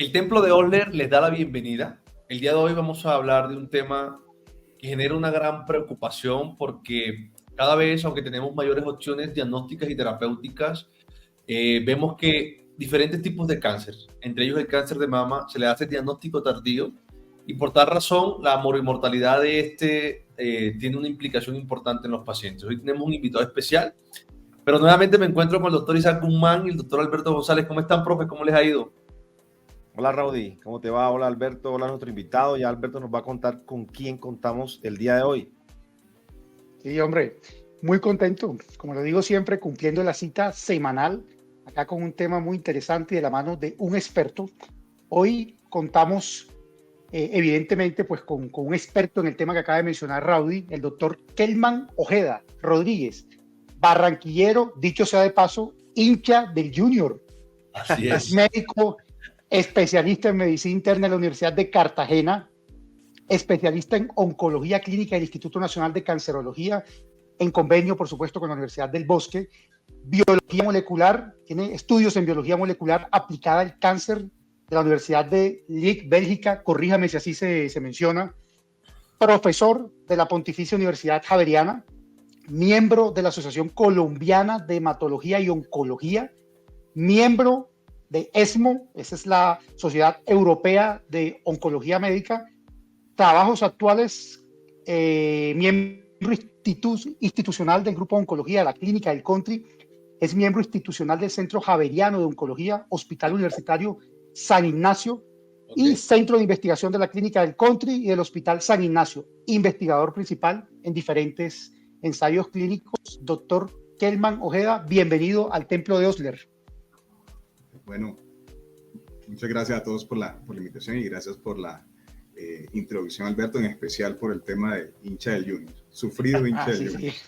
El Templo de Osler les da la bienvenida. El día de hoy vamos a hablar de un tema que genera una gran preocupación porque cada vez, aunque tenemos mayores opciones diagnósticas y terapéuticas, vemos que diferentes tipos de cáncer, entre ellos el cáncer de mama, se le hace diagnóstico tardío y por tal razón la mortalidad de tiene una implicación importante en los pacientes. Hoy tenemos un invitado especial, pero nuevamente me encuentro con el doctor Isaac Guzmán y el doctor Alberto González. ¿Cómo están, profe? ¿Cómo les ha ido? Hola Raudy, ¿cómo te va? Hola Alberto, hola nuestro invitado. Ya Alberto nos va a contar con quién contamos el día de hoy. Sí, hombre, muy contento, como lo digo siempre, cumpliendo la cita semanal, acá con un tema muy interesante y de la mano de un experto. Hoy contamos, evidentemente, pues con un experto en el tema que acaba de mencionar Raudy, el doctor Kelman Ojeda Rodríguez, barranquillero, dicho sea de paso, hincha del Junior. Así es. Médico, especialista en medicina interna de la Universidad de Cartagena, especialista en oncología clínica del Instituto Nacional de Cancerología, en convenio, por supuesto, con la Universidad del Bosque, biología molecular, tiene estudios en biología molecular aplicada al cáncer de la Universidad de Liege, Bélgica, corríjame si así se menciona, profesor de la Pontificia Universidad Javeriana, miembro de la Asociación Colombiana de Hematología y Oncología, miembro de ESMO, esa es la Sociedad Europea de Oncología Médica, trabajos actuales, miembro institucional del Grupo de Oncología de la Clínica del Country, es miembro institucional del Centro Javeriano de Oncología, Hospital Universitario San Ignacio, y Centro de Investigación de la Clínica del Country y del Hospital San Ignacio, investigador principal en diferentes ensayos clínicos. Doctor Kelman Ojeda, bienvenido al Templo de Osler. Bueno, muchas gracias a todos por la invitación y gracias por la introducción, Alberto, en especial por el tema de hincha del Junior, sufrido hincha del Junior. Sí.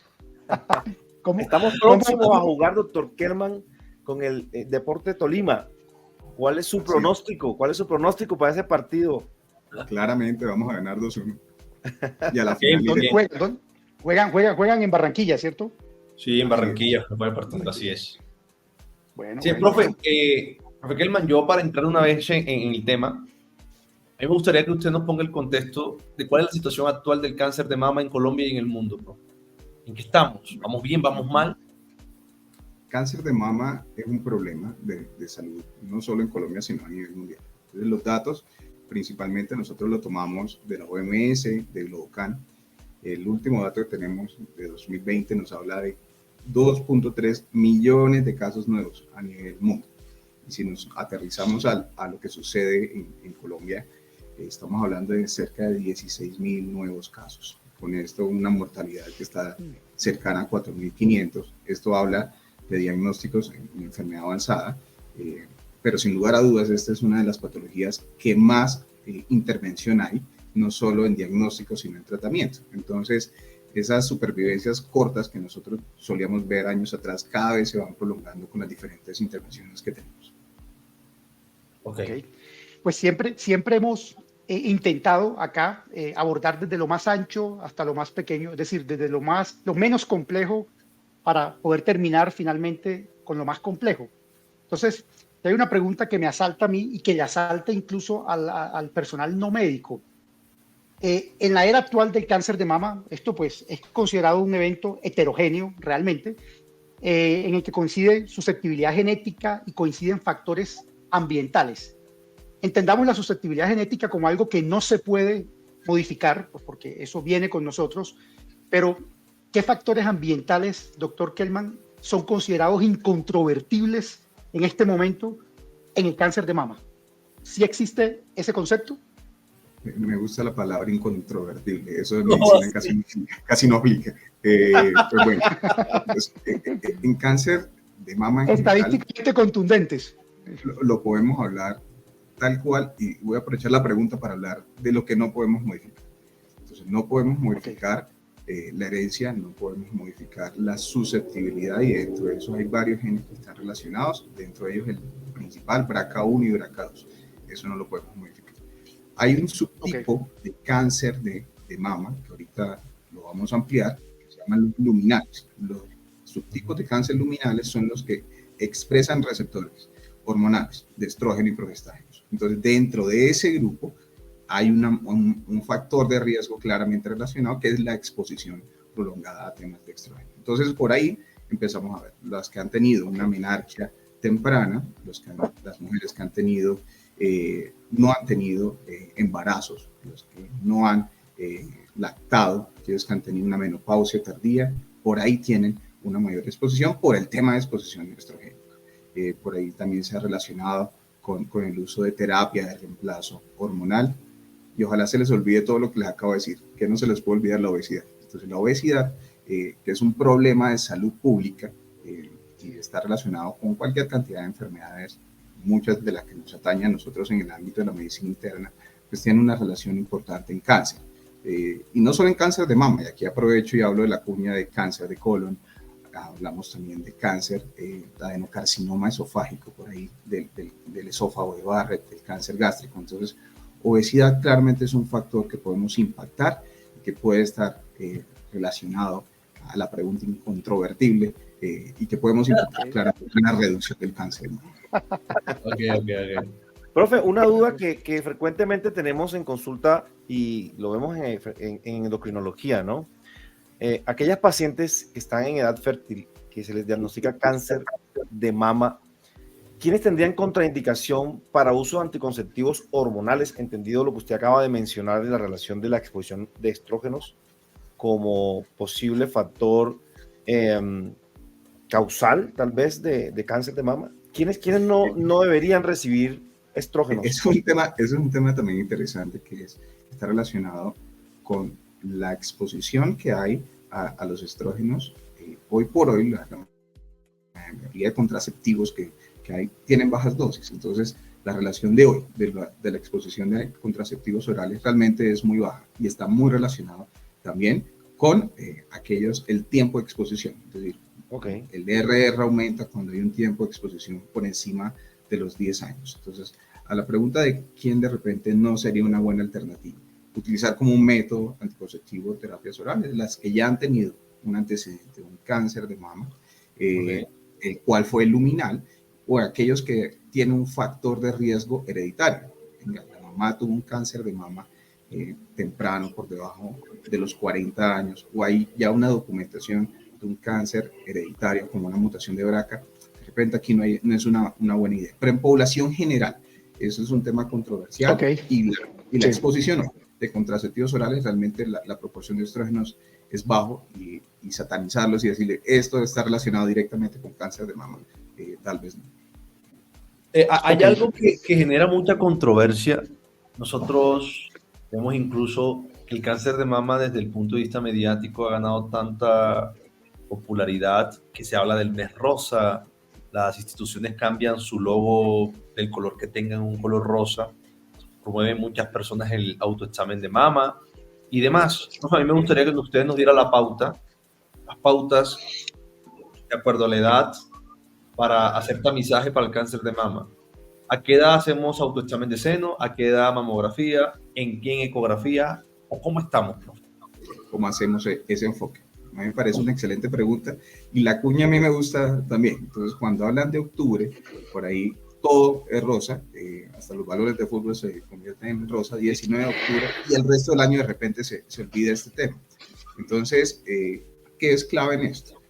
Estamos próximos a jugar, doctor Kelman, con el Deporte Tolima. ¿Cuál es su pronóstico? ¿Cuál es su pronóstico para ese partido? Claramente vamos a ganar 2-1. Y a la final juegan en Barranquilla, ¿cierto? Sí, en Barranquilla, así es. Bueno, sí, profe Kelman, yo para entrar una vez en el tema, a mí me gustaría que usted nos ponga el contexto de cuál es la situación actual del cáncer de mama en Colombia y en el mundo, profe. ¿En qué estamos? ¿Vamos bien? ¿Vamos mal? Cáncer de mama es un problema de salud, no solo en Colombia, sino a nivel mundial. Entonces, los datos, principalmente nosotros lo tomamos de la OMS, de Globocan. El último dato que tenemos de 2020 nos habla de 2.3 millones de casos nuevos a nivel mundo. Y si nos aterrizamos a lo que sucede en Colombia, estamos hablando de cerca de 16,000 nuevos casos. Con esto, una mortalidad que está cercana a 4,500. Esto habla de diagnósticos en enfermedad avanzada, pero sin lugar a dudas, esta es una de las patologías que más intervención hay, no solo en diagnóstico, sino en tratamiento. Entonces, esas supervivencias cortas que nosotros solíamos ver años atrás, cada vez se van prolongando con las diferentes intervenciones que tenemos. Okay. Pues siempre hemos intentado acá abordar desde lo más ancho hasta lo más pequeño, es decir, desde lo menos complejo para poder terminar finalmente con lo más complejo. Entonces, hay una pregunta que me asalta a mí y que le asalta incluso al personal no médico. En la era actual del cáncer de mama, esto pues es considerado un evento heterogéneo realmente, en el que coincide susceptibilidad genética y coinciden factores ambientales. Entendamos la susceptibilidad genética como algo que no se puede modificar, pues porque eso viene con nosotros, pero ¿qué factores ambientales, doctor Kelman, son considerados incontrovertibles en este momento en el cáncer de mama? ¿Sí existe ese concepto? Me gusta la palabra incontrovertible, eso en medicina casi no aplica. Pues bueno, pues, en cáncer de mama en estadísticamente general, contundentes. Lo podemos hablar tal cual, y voy a aprovechar la pregunta para hablar de lo que no podemos modificar. Entonces, no podemos modificar la herencia, no podemos modificar la susceptibilidad, y dentro de eso hay varios genes que están relacionados, dentro de ellos el principal, BRCA1 y BRCA2. Eso no lo podemos modificar. Hay un subtipo de cáncer de mama, que ahorita lo vamos a ampliar, que se llaman luminales. Los subtipos de cáncer luminales son los que expresan receptores hormonales de estrógeno y progestágenos. Entonces, dentro de ese grupo hay un factor de riesgo claramente relacionado, que es la exposición prolongada a temas de estrógeno. Entonces, por ahí empezamos a ver las que han tenido una menarquia temprana, las mujeres que han tenido, no han tenido embarazos, los que no han lactado, aquellos que han tenido una menopausia tardía, por ahí tienen una mayor exposición por el tema de exposición estrogénica. Por ahí también se ha relacionado con el uso de terapia de reemplazo hormonal, y ojalá se les olvide todo lo que les acabo de decir, que no se les puede olvidar la obesidad. Entonces, la obesidad, que es un problema de salud pública y está relacionado con cualquier cantidad de enfermedades, muchas de las que nos atañen a nosotros en el ámbito de la medicina interna, pues tienen una relación importante en cáncer. Y no solo en cáncer de mama, y aquí aprovecho y hablo de la cuña de cáncer de colon, hablamos también de cáncer, adenocarcinoma esofágico, por ahí, del esófago de Barrett, del cáncer gástrico. Entonces, obesidad claramente es un factor que podemos impactar y que puede estar relacionado a la pregunta incontrovertible y que podemos impactar claramente en la reducción del cáncer. Ok. Profe, una duda que frecuentemente tenemos en consulta y lo vemos en endocrinología, ¿no? Aquellas pacientes que están en edad fértil, que se les diagnostica cáncer de mama, ¿quiénes tendrían contraindicación para uso de anticonceptivos hormonales? Entendido lo que usted acaba de mencionar de la relación de la exposición de estrógenos como posible factor causal, tal vez, de cáncer de mama. ¿Quiénes no deberían recibir estrógenos? Es un tema también interesante que está relacionado con la exposición que hay a los estrógenos. Hoy por hoy, la mayoría de contraceptivos que hay tienen bajas dosis. Entonces, la relación de hoy de la exposición de contraceptivos orales realmente es muy baja y está muy relacionado también con el tiempo de exposición. Es decir, el DRR aumenta cuando hay un tiempo de exposición por encima de los 10 años. Entonces, a la pregunta de quién de repente no sería una buena alternativa, utilizar como un método anticonceptivo terapias orales, las que ya han tenido un antecedente, un cáncer de mama, el cual fue luminal, o aquellos que tienen un factor de riesgo hereditario. La mamá tuvo un cáncer de mama temprano, por debajo de los 40 años, o hay ya una documentación de un cáncer hereditario como una mutación de BRCA. De repente aquí no es una buena idea. Pero en población general, eso es un tema controversial. Y la exposición de contraceptivos orales, realmente la proporción de estrógenos es bajo, y satanizarlos y decirle esto está relacionado directamente con cáncer de mama, tal vez no. Hay algo que genera mucha controversia. Nosotros vemos incluso que el cáncer de mama desde el punto de vista mediático ha ganado tanta popularidad que se habla del mes rosa, las instituciones cambian su logo del color que tengan, un color rosa, promueven muchas personas el autoexamen de mama y demás. A mí me gustaría que ustedes nos dieran las pautas de acuerdo a la edad para hacer tamizaje para el cáncer de mama. ¿A qué edad hacemos autoexamen de seno? ¿A qué edad mamografía? ¿En qué ecografía? ¿O cómo estamos? ¿Cómo hacemos ese enfoque? A mí me parece una excelente pregunta y la cuña a mí me gusta también. Entonces, cuando hablan de octubre, por ahí todo es rosa, hasta los valores de fútbol se convierten en rosa, 19 de octubre, y el resto del año de repente se olvida este tema. Entonces, ¿qué es clave en esto?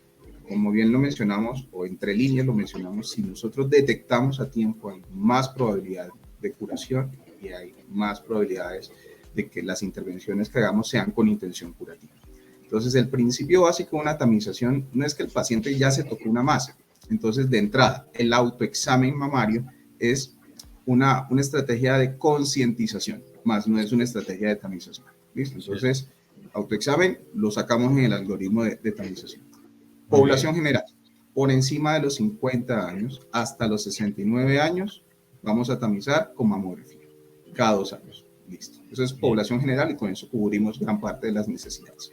Como bien lo mencionamos, o entre líneas lo mencionamos, si nosotros detectamos a tiempo hay más probabilidad de curación y hay más probabilidades de que las intervenciones que hagamos sean con intención curativa. Entonces, el principio básico de una tamización no es que el paciente ya se tocó una masa. Entonces, de entrada, el autoexamen mamario es una estrategia de concientización, más no es una estrategia de tamización. ¿Listo? Entonces, autoexamen lo sacamos en el algoritmo de tamización. Población general, por encima de los 50 años hasta los 69 años, vamos a tamizar con mamografía, cada 2 años. Listo. Eso es población general y con eso cubrimos gran parte de las necesidades.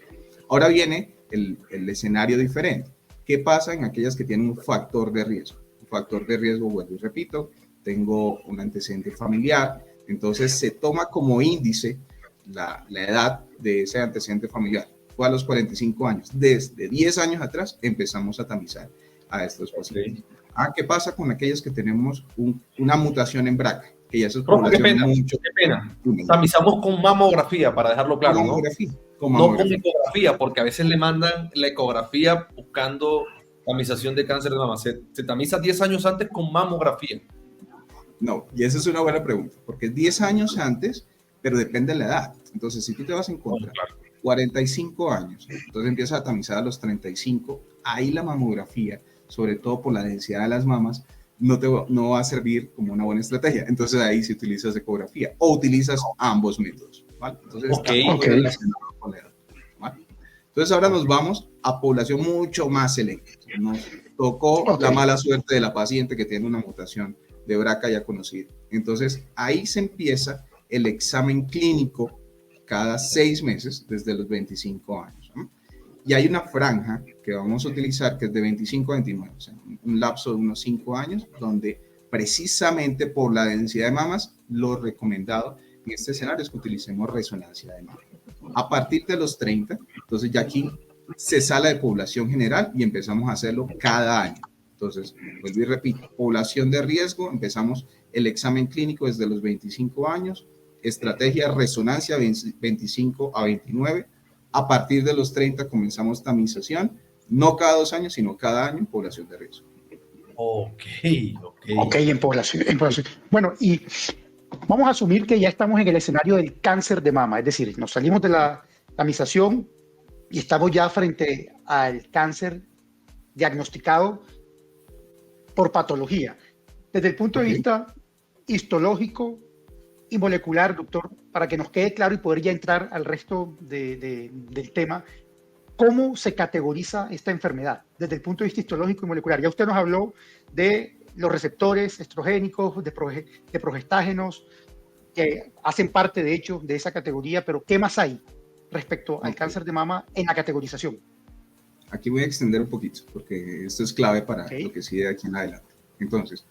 Ahora viene el escenario diferente. ¿Qué pasa en aquellas que tienen un factor de riesgo? Un factor de riesgo, vuelvo y repito, tengo un antecedente familiar, entonces se toma como índice la edad de ese antecedente familiar. Fue a los 45 años. Desde 10 años atrás empezamos a tamizar a estos pacientes. ¿Qué pasa con aquellos que tenemos una mutación en BRCA? que ya eso es Profe, qué población pena, mucho. qué pena. Tamizamos con mamografía, para dejarlo claro, ¿no? Mamografía, con No con mamografía. ecografía, porque a veces le mandan la ecografía buscando tamización de cáncer de mama. Se tamiza 10 años antes con mamografía. No, y esa es una buena pregunta, porque es 10 años antes, pero depende de la edad. Entonces, si tú te vas a encontrar 45 años, entonces empiezas a tamizar a los 35, ahí la mamografía, sobre todo por la densidad de las mamas, no va a servir como una buena estrategia. Entonces ahí se utiliza ecografía o utilizas ambos métodos, ¿vale? Entonces está muy relacionado con la edad, ¿vale? Entonces ahora nos vamos a población mucho más selecta. Nos tocó la mala suerte de la paciente que tiene una mutación de BRCA ya conocida. Entonces ahí se empieza el examen clínico cada 6 meses desde los 25 años, ¿no? Y hay una franja que vamos a utilizar que es de 25 a 29, o sea, un lapso de unos 5 años, donde precisamente por la densidad de mamas, lo recomendado en este escenario es que utilicemos resonancia de mama. A partir de los 30, entonces ya aquí se sale de población general y empezamos a hacerlo cada año. Entonces, vuelvo y repito, población de riesgo, empezamos el examen clínico desde los 25 años, estrategia resonancia 25 a 29, a partir de los 30 comenzamos tamización, no cada 2 años, sino cada año en población de riesgo. Ok, en población. Bueno, y vamos a asumir que ya estamos en el escenario del cáncer de mama, es decir, nos salimos de la tamización y estamos ya frente al cáncer diagnosticado por patología. Desde el punto de vista histológico y molecular, doctor, para que nos quede claro y poder ya entrar al resto del tema, ¿cómo se categoriza esta enfermedad desde el punto de vista histológico y molecular? Ya usted nos habló de los receptores estrogénicos, de progestágenos, que hacen parte, de hecho, de esa categoría, pero ¿qué más hay respecto al cáncer de mama en la categorización? Aquí voy a extender un poquito, porque esto es clave para lo que sigue de aquí en adelante. Entonces,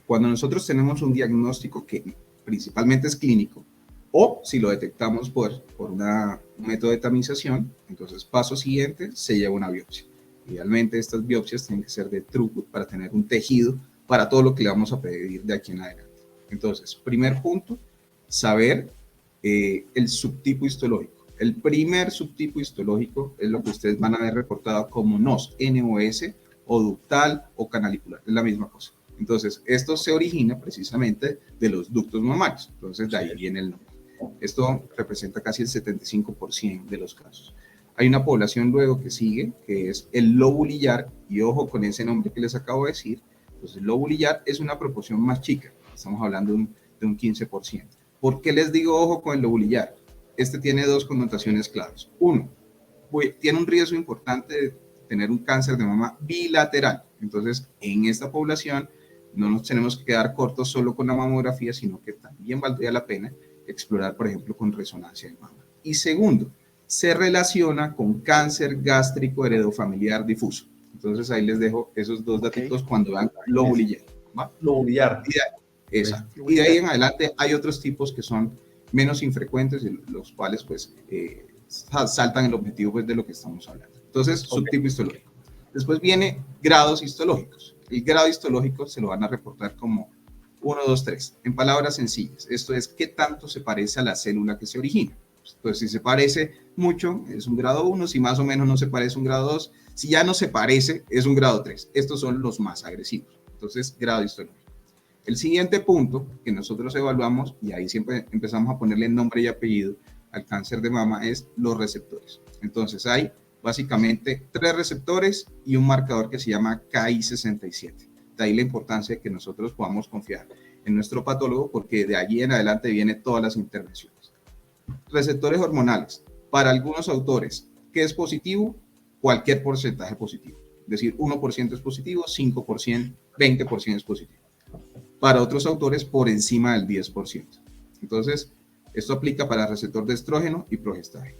cuando nosotros tenemos un diagnóstico que principalmente es clínico, o si lo detectamos por un método de tamización, entonces paso siguiente, se lleva una biopsia. Idealmente estas biopsias tienen que ser de throughput para tener un tejido para todo lo que le vamos a pedir de aquí en adelante. Entonces, primer punto, saber el subtipo histológico. El primer subtipo histológico es lo que ustedes van a ver reportado como NOS, N-O-S, o ductal o canalicular, es la misma cosa. Entonces, esto se origina precisamente de los ductos mamarios, entonces de ahí viene el nombre. Esto representa casi el 75% de los casos. Hay una población luego que sigue, que es el lobulillar, y ojo con ese nombre que les acabo de decir. Entonces, el lobulillar es una proporción más chica, estamos hablando de un 15%. ¿Por qué les digo ojo con el lobulillar? Este tiene dos connotaciones claves. Uno, tiene un riesgo importante de tener un cáncer de mama bilateral. Entonces, en esta población no nos tenemos que quedar cortos solo con la mamografía, sino que también valdría la pena explorar, por ejemplo, con resonancia de mama. Y segundo, se relaciona con cáncer gástrico heredofamiliar difuso. Entonces, ahí les dejo esos dos datitos cuando vean lobulillar. ¿Va? Lobulillar. Exacto. Y de ahí en adelante hay otros tipos que son menos infrecuentes y los cuales pues saltan el objetivo pues, de lo que estamos hablando. Entonces, subtipo histológico. Después viene grados histológicos. El grado histológico se lo van a reportar como 1, 2, 3. En palabras sencillas, esto es qué tanto se parece a la célula que se origina. Entonces, si se parece mucho, es un grado 1. Si más o menos no se parece, un grado 2. Si ya no se parece, es un grado 3. Estos son los más agresivos. Entonces, grado histológico. El siguiente punto que nosotros evaluamos, y ahí siempre empezamos a ponerle nombre y apellido al cáncer de mama, es los receptores. Entonces, hay básicamente 3 receptores y un marcador que se llama Ki67. De ahí la importancia de que nosotros podamos confiar en nuestro patólogo, porque de allí en adelante vienen todas las intervenciones. Receptores hormonales. Para algunos autores, ¿qué es positivo? Cualquier porcentaje positivo. Es decir, 1% es positivo, 5%, 20% es positivo. Para otros autores, por encima del 10%. Entonces, esto aplica para receptor de estrógeno y progestágeno.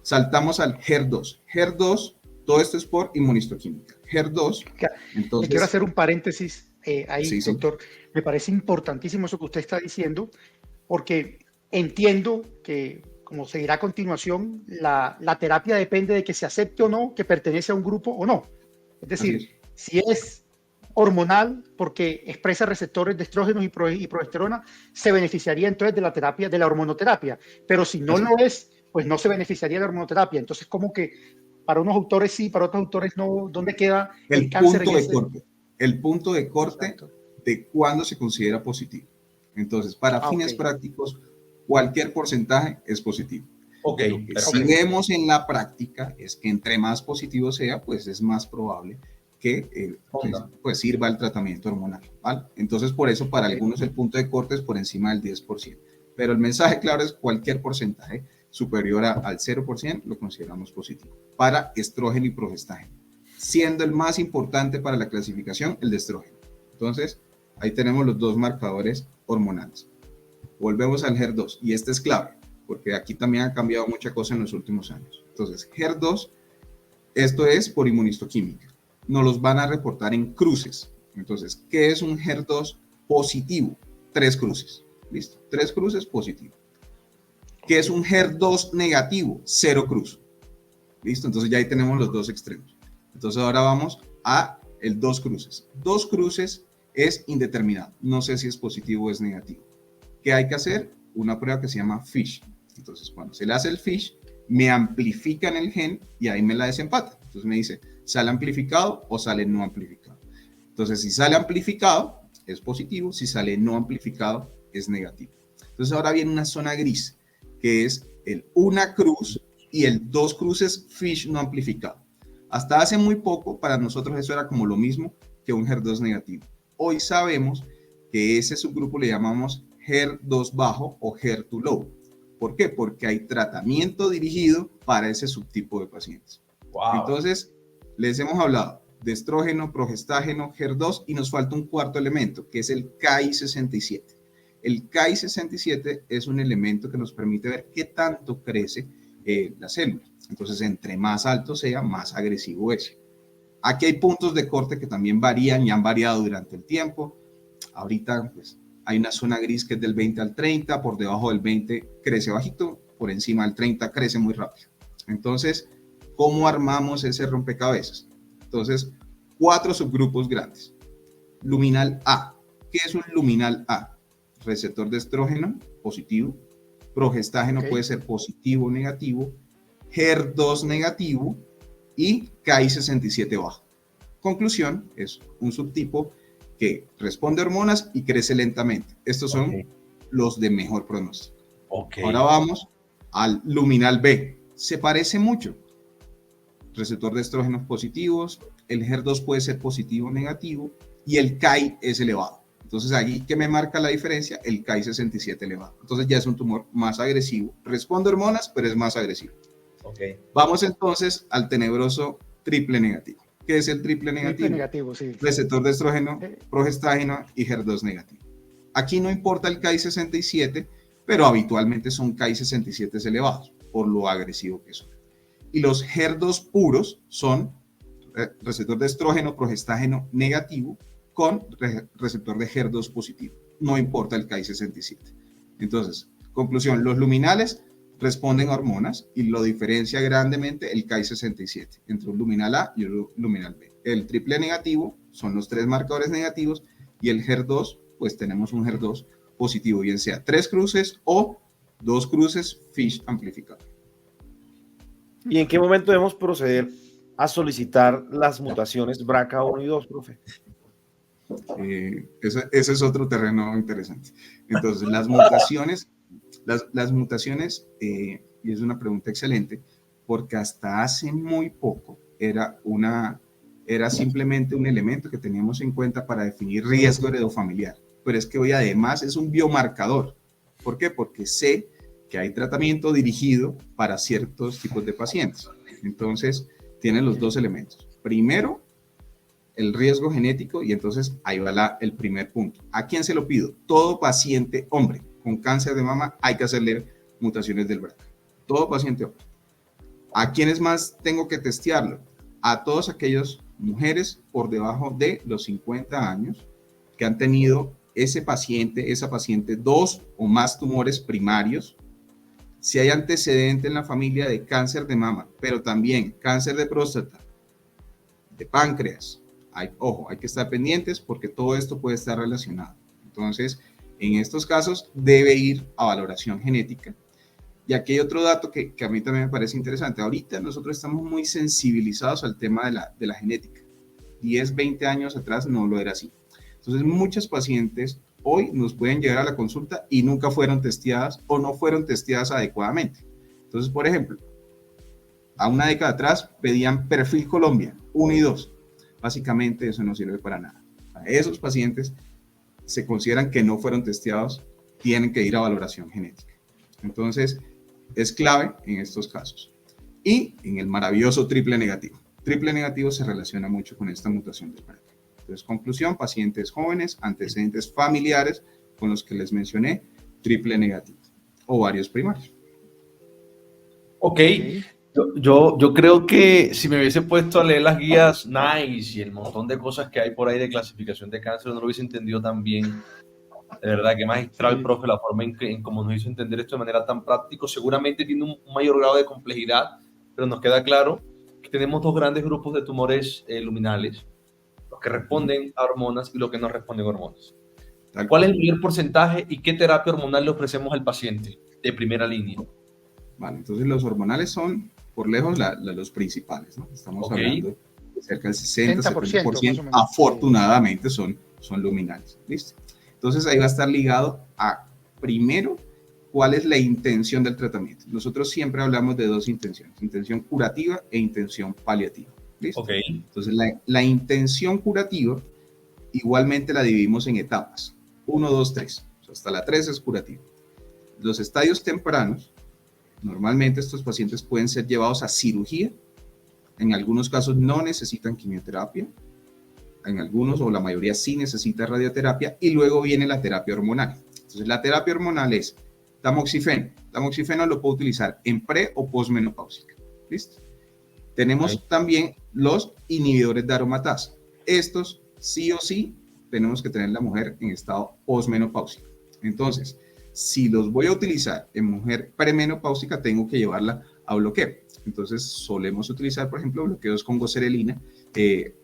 Saltamos al HER2. HER2, todo esto es por inmunistoquímica. HER2, entonces... Quiero hacer un paréntesis ahí, sí, doctor. Sí. Me parece importantísimo eso que usted está diciendo, porque entiendo que, como se dirá a continuación, la terapia depende de que se acepte o no que pertenece a un grupo o no. Es decir, si es hormonal, porque expresa receptores de estrógenos y progesterona, se beneficiaría entonces de la terapia, de la hormonoterapia. Pero si no lo es, pues no se beneficiaría de la hormonoterapia. Entonces, como que para unos autores sí, para otros autores no, ¿dónde queda el cáncer en ese? El punto de corte Exacto. de cuándo se considera positivo. Entonces, para fines prácticos, cualquier porcentaje es positivo. Lo que sí vemos en la práctica es que entre más positivo sea, pues es más probable que pues sirva el tratamiento hormonal, ¿vale? Entonces, por eso, para algunos el punto de corte es por encima del 10%. Pero el mensaje claro es cualquier porcentaje superior al 0% lo consideramos positivo para estrógeno y progestágeno, siendo el más importante para la clasificación el de estrógeno. Entonces, ahí tenemos los dos marcadores hormonales. Volvemos al HER2, y este es clave, porque aquí también ha cambiado mucha cosa en los últimos años. Entonces, HER2, esto es por inmunistoquímica. Nos los van a reportar en cruces. Entonces, ¿qué es un HER2 positivo? 3 cruces. ¿Listo? 3 cruces positivo. ¿Qué es un HER2 negativo? 0 cruz. ¿Listo? Entonces ya ahí tenemos los dos extremos. Entonces ahora vamos a el 2 cruces. 2 cruces es indeterminado. No sé si es positivo o es negativo. ¿Qué hay que hacer? Una prueba que se llama FISH. Entonces cuando se le hace el FISH, me amplifican el gen y ahí me la desempata. Entonces me dice, ¿sale amplificado o sale no amplificado? Entonces si sale amplificado, es positivo. Si sale no amplificado, es negativo. Entonces ahora viene una zona gris, que es el 1 cruz y el 2 cruces FISH no amplificado. Hasta hace muy poco, para nosotros eso era como lo mismo que un HER2 negativo. Hoy sabemos que ese subgrupo le llamamos HER2 bajo o HER2 low. ¿Por qué? Porque hay tratamiento dirigido para ese subtipo de pacientes. Wow. Entonces, les hemos hablado de estrógeno, progestágeno, HER2 y nos falta un cuarto elemento, que es el Ki-67. El Ki-67 es un elemento que nos permite ver qué tanto crece la célula. Entonces, entre más alto sea, más agresivo es. Aquí hay puntos de corte que también varían y han variado durante el tiempo. Ahorita, pues, hay una zona gris que es del 20 al 30, por debajo del 20 crece bajito, por encima del 30 crece muy rápido. Entonces, ¿cómo armamos ese rompecabezas? Entonces, 4 subgrupos grandes. Luminal A. ¿Qué es un luminal A? Receptor de estrógeno, positivo. Progestágeno puede ser positivo o negativo. HER2 negativo y Ki-67 bajo. Conclusión, es un subtipo que responde a hormonas y crece lentamente. Estos son los de mejor pronóstico. Ahora vamos al luminal B. Se parece mucho. Receptor de estrógenos positivos, el HER2 puede ser positivo o negativo y el Ki es elevado. Entonces, aquí, ¿qué me marca la diferencia? El Ki-67 elevado. Entonces, ya es un tumor más agresivo. Responde a hormonas, pero es más agresivo. Vamos entonces al tenebroso triple negativo. ¿Qué es el triple negativo? Triple negativo, sí. Receptor de estrógeno, progestágeno y HER2 negativo. Aquí no importa el Ki-67, pero habitualmente son Ki-67 elevados, por lo agresivo que son. Y los HER2 puros son receptor de estrógeno, progestágeno negativo, con receptor de HER2 positivo. No importa el Ki-67. Entonces, conclusión, los luminales responden a hormonas y lo diferencia grandemente el Ki-67 entre un luminal A y un luminal B. El triple negativo son los 3 marcadores negativos y el HER2, pues tenemos un HER2 positivo, bien sea 3 cruces o 2 cruces FISH amplificado. ¿Y en qué momento debemos proceder a solicitar las mutaciones BRCA1 y 2, profe? Ese es otro terreno interesante. Entonces, las mutaciones, y es una pregunta excelente, porque hasta hace muy poco era simplemente un elemento que teníamos en cuenta para definir riesgo heredofamiliar, pero es que hoy además es un biomarcador. ¿Por qué? Porque sé que hay tratamiento dirigido para ciertos tipos de pacientes. Entonces, tiene los dos elementos. Primero, el riesgo genético, y entonces ahí va el primer punto. ¿A quién se lo pido? Todo paciente hombre con cáncer de mama hay que hacerle mutaciones del BRCA. Todo paciente hombre. ¿A quiénes más tengo que testearlo? A todas aquellas mujeres por debajo de los 50 años que han tenido esa paciente 2 o más tumores primarios. Si hay antecedente en la familia de cáncer de mama, pero también cáncer de próstata, de páncreas, Ojo, hay que estar pendientes porque todo esto puede estar relacionado. Entonces, en estos casos debe ir a valoración genética. Y aquí hay otro dato que a mí también me parece interesante. Ahorita nosotros estamos muy sensibilizados al tema de la genética. 10, 20 años atrás no lo era así. Entonces, muchas pacientes hoy nos pueden llegar a la consulta y nunca fueron testeadas o no fueron testeadas adecuadamente. Entonces, por ejemplo, a una década atrás pedían perfil Colombia 1 y 2. Básicamente eso no sirve para nada. A esos pacientes se consideran que no fueron testeados, tienen que ir a valoración genética. Entonces, es clave en estos casos. Y en el maravilloso triple negativo. Triple negativo se relaciona mucho con esta mutación del BRCA. Entonces, conclusión, pacientes jóvenes, antecedentes familiares con los que les mencioné, triple negativo, ovarios primarios. Ok, yo creo que si me hubiese puesto a leer las guías NICE y el montón de cosas que hay por ahí de clasificación de cáncer, no lo hubiese entendido tan bien. De verdad, que magistral, sí, profe, la forma en cómo nos hizo entender esto de manera tan práctica. Seguramente tiene un mayor grado de complejidad, pero nos queda claro que tenemos dos grandes grupos de tumores luminales, los que responden a hormonas y los que no responden a hormonas. ¿Cuál es el mayor porcentaje y qué terapia hormonal le ofrecemos al paciente de primera línea? Vale, entonces los hormonales son, por lejos, los principales, ¿no? Estamos hablando de cerca del 60-70%, afortunadamente son luminales, ¿listo? Entonces ahí va a estar ligado a, primero, cuál es la intención del tratamiento. Nosotros siempre hablamos de dos intenciones, intención curativa e intención paliativa, ¿listo? Okay. Entonces la intención curativa igualmente la dividimos en etapas, 1, 2, 3, o sea, hasta la 3 es curativa. Los estadios tempranos, normalmente estos pacientes pueden ser llevados a cirugía, en algunos casos no necesitan quimioterapia, en algunos o la mayoría sí necesita radioterapia y luego viene la terapia hormonal. Entonces la terapia hormonal es tamoxifeno. Tamoxifeno lo puedo utilizar en pre o posmenopáusica. ¿Listo? Tenemos también los inhibidores de aromatasa. Estos sí o sí tenemos que tener la mujer en estado posmenopáusico. Entonces, si los voy a utilizar en mujer premenopáusica, tengo que llevarla a bloqueo. Entonces solemos utilizar, por ejemplo, bloqueos con goserelina,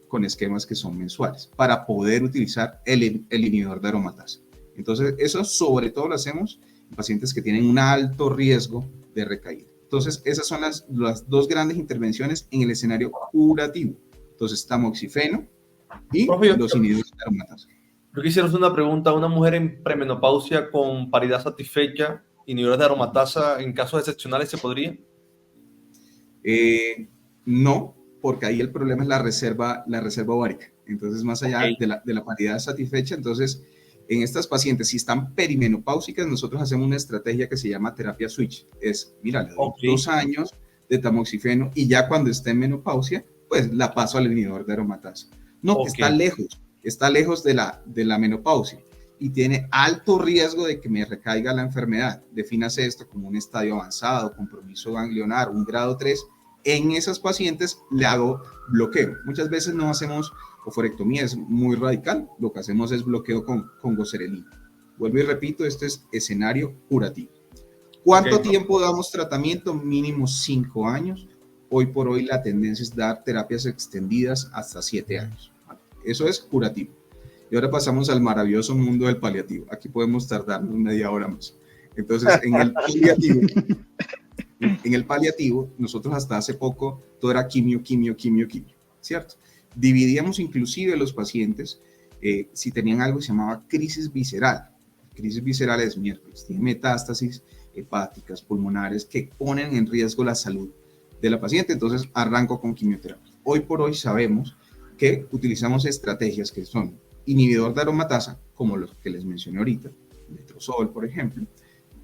con esquemas que son mensuales, para poder utilizar el inhibidor de aromatasa. Entonces, eso sobre todo lo hacemos en pacientes que tienen un alto riesgo de recaída. Entonces, esas son las dos grandes intervenciones en el escenario curativo. Entonces, tamoxifeno y los inhibidores de aromatasa. Yo quisiera hacer una pregunta a una mujer en premenopausia con paridad satisfecha, inhibidores de aromatasa, en casos excepcionales, ¿se podría? No, porque ahí el problema es la reserva ovárica. Entonces, más allá de la paridad satisfecha, entonces, en estas pacientes, si están perimenopáusicas, nosotros hacemos una estrategia que se llama terapia switch. Es, mira, le doy 2 años de tamoxifeno y ya cuando esté en menopausia, pues la paso al inhibidor de aromatasa. No, que está lejos de la menopausia y tiene alto riesgo de que me recaiga la enfermedad. Defínase esto como un estadio avanzado, compromiso ganglionar, un grado 3. En esas pacientes le hago bloqueo. Muchas veces no hacemos oforectomía, es muy radical. Lo que hacemos es bloqueo con goserelina. Vuelvo y repito, este es escenario curativo. ¿Cuánto tiempo damos tratamiento? Mínimo 5 años. Hoy por hoy la tendencia es dar terapias extendidas hasta 7 años. Eso es curativo. Y ahora pasamos al maravilloso mundo del paliativo. Aquí podemos tardarnos media hora más. Entonces, en el paliativo, nosotros hasta hace poco, todo era quimio, ¿cierto? Dividíamos inclusive los pacientes si tenían algo que se llamaba crisis visceral. Crisis visceral es miércoles, tiene metástasis hepáticas, pulmonares, que ponen en riesgo la salud de la paciente. Entonces, arranco con quimioterapia. Hoy por hoy sabemos que utilizamos estrategias que son inhibidor de aromatasa, como los que les mencioné ahorita, letrozol, por ejemplo,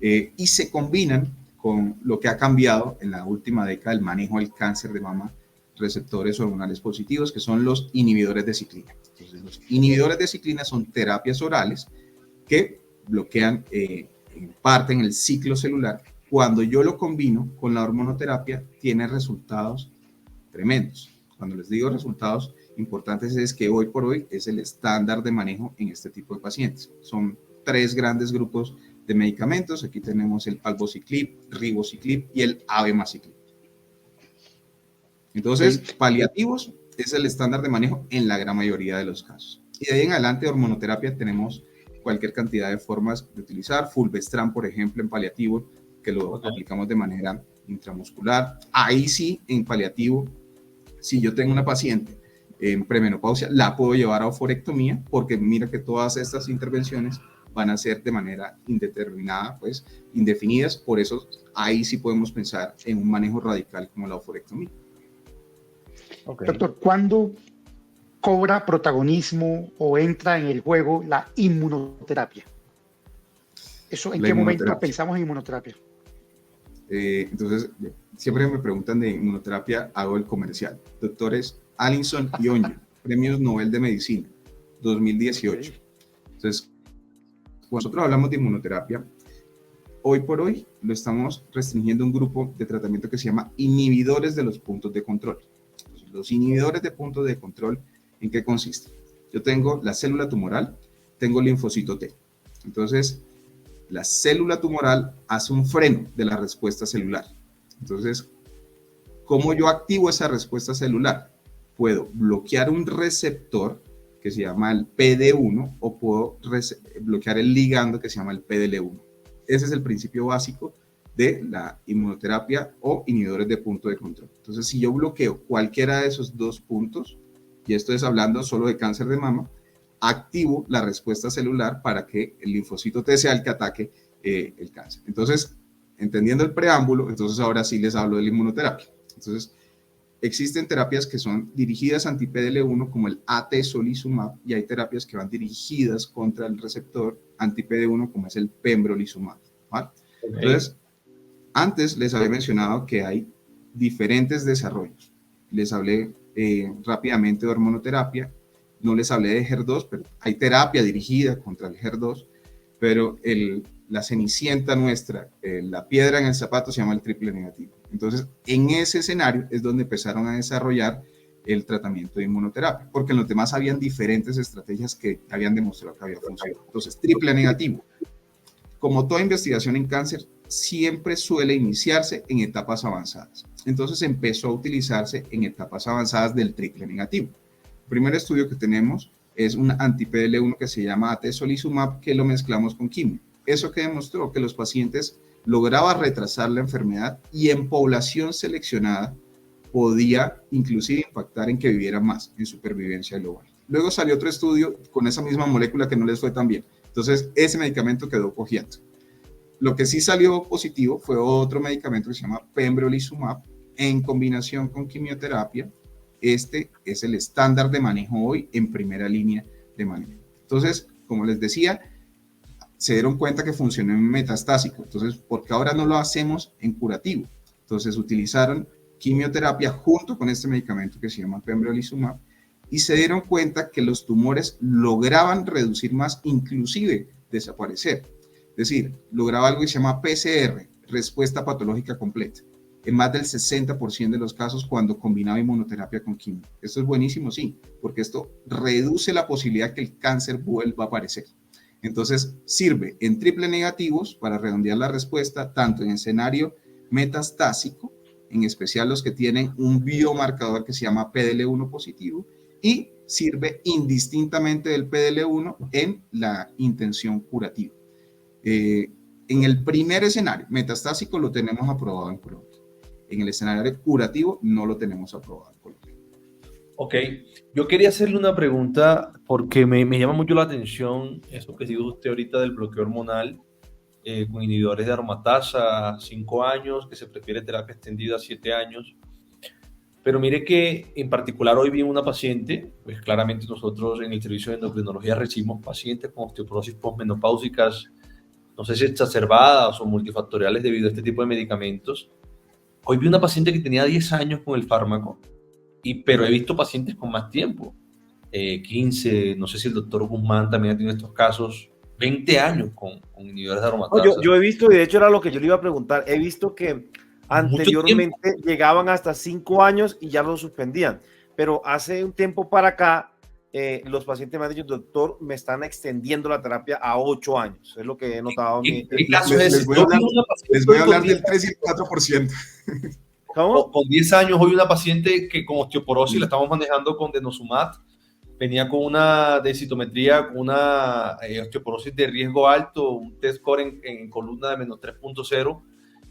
y se combinan con lo que ha cambiado en la última década el manejo del cáncer de mama, receptores hormonales positivos, que son los inhibidores de ciclina. Entonces, los inhibidores de ciclina son terapias orales que bloquean en parte en el ciclo celular. Cuando yo lo combino con la hormonoterapia, tiene resultados tremendos. Cuando les digo resultados importantes es que hoy por hoy es el estándar de manejo en este tipo de pacientes. Son 3 grandes grupos de medicamentos. Aquí tenemos el palbociclib, ribociclib y el abemaciclib. Entonces, paliativos, es el estándar de manejo en la gran mayoría de los casos. Y de ahí en adelante, hormonoterapia, tenemos cualquier cantidad de formas de utilizar. Fulvestrant, por ejemplo, en paliativo, que lo aplicamos de manera intramuscular. Ahí sí, en paliativo, si yo tengo una paciente en premenopausia, la puedo llevar a oforectomía, porque mira que todas estas intervenciones van a ser de manera indeterminada, pues indefinidas. Por eso ahí sí podemos pensar en un manejo radical como la oforectomía. Okay. Doctor, ¿cuándo cobra protagonismo o entra en el juego la inmunoterapia? ¿Eso en qué momento pensamos en inmunoterapia? Entonces, siempre me preguntan de inmunoterapia, hago el comercial. Doctores Allinson y Onyo, Premios Nobel de Medicina, 2018. Entonces, cuando nosotros hablamos de inmunoterapia, hoy por hoy lo estamos restringiendo a un grupo de tratamiento que se llama inhibidores de los puntos de control. Entonces, los inhibidores de puntos de control, ¿en qué consisten? Yo tengo la célula tumoral, tengo el linfocito T. Entonces, la célula tumoral hace un freno de la respuesta celular. Entonces, ¿cómo yo activo esa respuesta celular? Puedo bloquear un receptor que se llama el PD1 o puedo bloquear el ligando que se llama el PDL1. Ese es el principio básico de la inmunoterapia o inhibidores de punto de control. Entonces, si yo bloqueo cualquiera de esos dos puntos, y esto es hablando solo de cáncer de mama, activo la respuesta celular para que el linfocito T sea el que ataque el cáncer. Entonces, entendiendo el preámbulo, entonces ahora sí les hablo de la inmunoterapia. Entonces, existen terapias que son dirigidas anti-PDL1 como el atezolizumab y hay terapias que van dirigidas contra el receptor anti-PD1 como es el pembrolizumab, ¿vale? Okay. Entonces, antes les había mencionado que hay diferentes desarrollos. Les hablé rápidamente de hormonoterapia, no les hablé de HER2, pero hay terapia dirigida contra el HER2, pero la cenicienta nuestra, la piedra en el zapato se llama el triple negativo. Entonces, en ese escenario es donde empezaron a desarrollar el tratamiento de inmunoterapia, porque en los demás habían diferentes estrategias que habían demostrado que había funcionado. Entonces, triple negativo. Como toda investigación en cáncer, siempre suele iniciarse en etapas avanzadas. Entonces, empezó a utilizarse en etapas avanzadas del triple negativo. El primer estudio que tenemos es un anti-PDL1 que se llama atezolizumab, que lo mezclamos con quimio. Eso que demostró que los pacientes lograban retrasar la enfermedad y en población seleccionada podía inclusive impactar en que vivieran más, en supervivencia global. Luego salió otro estudio con esa misma molécula que no les fue tan bien. Entonces, ese medicamento quedó cojeando. Lo que sí salió positivo fue otro medicamento que se llama pembrolizumab en combinación con quimioterapia. Este es el estándar de manejo hoy en primera línea de manejo. Entonces, como les decía, se dieron cuenta que funcionó en metastásico. Entonces, ¿por qué ahora no lo hacemos en curativo? Entonces, utilizaron quimioterapia junto con este medicamento que se llama pembrolizumab y se dieron cuenta que los tumores lograban reducir más, inclusive desaparecer. Es decir, lograba algo que se llama PCR, respuesta patológica completa, en más del 60% de los casos cuando combinaba inmunoterapia con quimio. Esto es buenísimo, sí, porque esto reduce la posibilidad que el cáncer vuelva a aparecer. Entonces, sirve en triple negativos para redondear la respuesta, tanto en escenario metastásico, en especial los que tienen un biomarcador que se llama PDL1 positivo, y sirve indistintamente del PDL1 en la intención curativa. En el primer escenario metastásico lo tenemos aprobado en Colombia. En el escenario curativo no lo tenemos aprobado en Colombia. Ok, yo quería hacerle una pregunta porque me llama mucho la atención eso que dijo usted ahorita del bloqueo hormonal con inhibidores de aromatasa, 5 años, que se prefiere terapia extendida 7 años. Pero mire que en particular hoy vi una paciente, pues claramente nosotros en el servicio de endocrinología recibimos pacientes con osteoporosis posmenopáusicas, no sé si exacerbadas o multifactoriales debido a este tipo de medicamentos. Hoy vi una paciente que tenía 10 años con el fármaco, pero he visto pacientes con más tiempo, 15, no sé si el doctor Guzmán también ha tenido estos casos, 20 años con inhibidores de aromatasa. No, yo he visto, y de hecho era lo que yo le iba a preguntar, he visto que anteriormente llegaban hasta 5 años y ya lo suspendían, pero hace un tiempo para acá los pacientes me han dicho, doctor, me están extendiendo la terapia a 8 años, es lo que he notado. Les voy a hablar del 3 y el 4%. ¿Cómo? Con 10 años, hoy una paciente que con osteoporosis la estamos manejando con denosumab, venía con una densitometría, con una osteoporosis de riesgo alto, un test score en columna de menos 3.0,